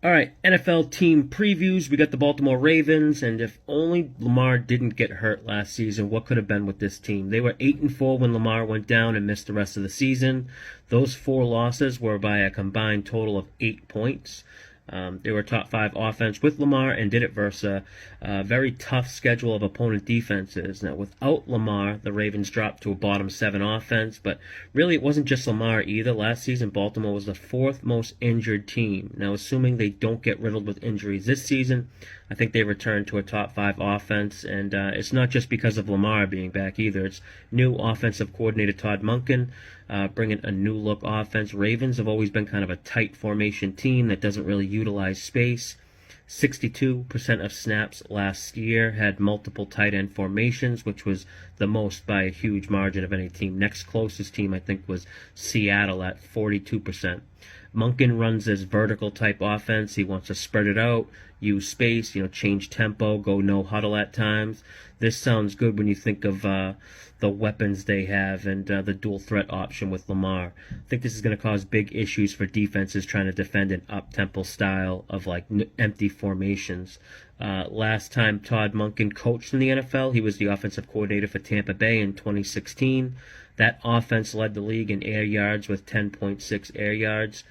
All right, NFL team previews. We got the Baltimore Ravens, and if only Lamar didn't get hurt last season, what could have been with this team? They were 8-4 when Lamar went down and missed the rest of the season. Those 4 losses were by a combined total of 8 points. They were top 5 offense with Lamar and did it versus a very tough schedule of opponent defenses. Now, without Lamar, the Ravens dropped to a bottom 7 offense, but really it wasn't just Lamar either. Last season, Baltimore was the 4th most injured team. Now, assuming they don't get riddled with injuries this season, I think they return to a top 5 offense, and it's not just because of Lamar being back either. It's new offensive coordinator Todd Monken, bringing a new look offense. Ravens have always been kind of a tight formation team that doesn't really utilize space. 62% of snaps last year had multiple tight end formations, which was the most by a huge margin of any team. Next closest team, I think, was Seattle at 42%. Monken runs this vertical type offense. He wants to spread it out, use space, change tempo, go no huddle at times. This sounds good when you think of the weapons they have and the dual threat option with Lamar. I think this is going to cause big issues for defenses trying to defend an up-tempo style of empty formations. Last time Todd Monken coached in the NFL, he was the offensive coordinator for Tampa Bay in 2016. That offense led the league in air yards with 10.6 air yards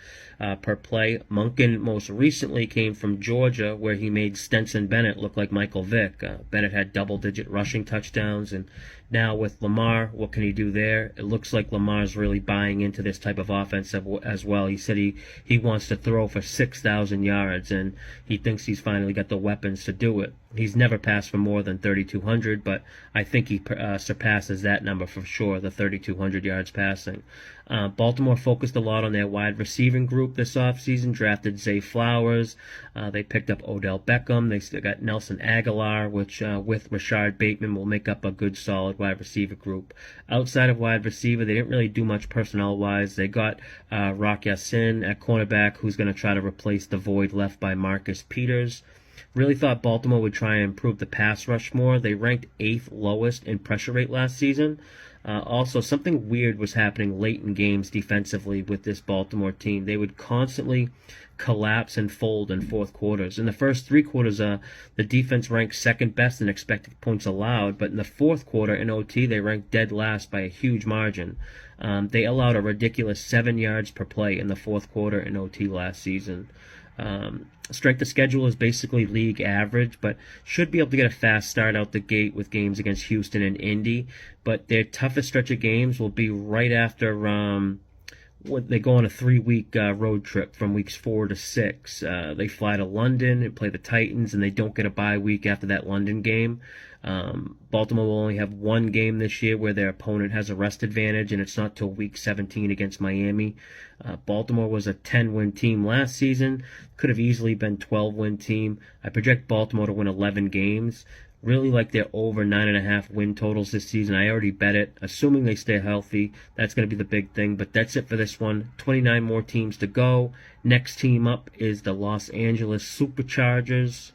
per play. Monken most recently came from Georgia, where he made Stetson Bennett look like Michael Vick. Bennett had double-digit rushing touchdowns, and now with Lamar, what can he do there? It looks like Lamar's really buying into this type of offense as well. He said he wants to throw for 6,000 yards, and he thinks he's finally got the weapons to do it. He's never passed for more than 3,200, but I think he surpasses that number for sure, the 3,200 yards passing. Baltimore focused a lot on their wide receiving group this offseason, drafted Zay Flowers. They picked up Odell Beckham. They still got Nelson Aguilar, which with Rashard Bateman will make up a good, solid wide receiver group. Outside of wide receiver, they didn't really do much personnel-wise. They got Rock Ya-Sin at cornerback, who's going to try to replace the void left by Marcus Peters. Really thought Baltimore would try and improve the pass rush more. They ranked 8th lowest in pressure rate last season. Also, something weird was happening late in games defensively with this Baltimore team. They would constantly collapse and fold in fourth quarters. In the first 3 quarters, the defense ranked 2nd best in expected points allowed, but in the 4th quarter in OT, they ranked dead last by a huge margin. They allowed a ridiculous 7 yards per play in the 4th quarter in OT last season. Strength of schedule is basically league average, but should be able to get a fast start out the gate with games against Houston and Indy. But their toughest stretch of games will be right after they go on a 3-week road trip from weeks 4 to 6. They fly to London and play the Titans, and they don't get a bye week after that London game. Baltimore will only have 1 game this year where their opponent has a rest advantage, and it's not till week 17 against Miami. Baltimore was a 10-win team last season. Could have easily been 12-win team. I project Baltimore to win 11 games. Really like their over 9.5 win totals this season. I already bet it. Assuming they stay healthy, that's going to be the big thing. But that's it for this one. 29 more teams to go. Next team up is the Los Angeles Superchargers.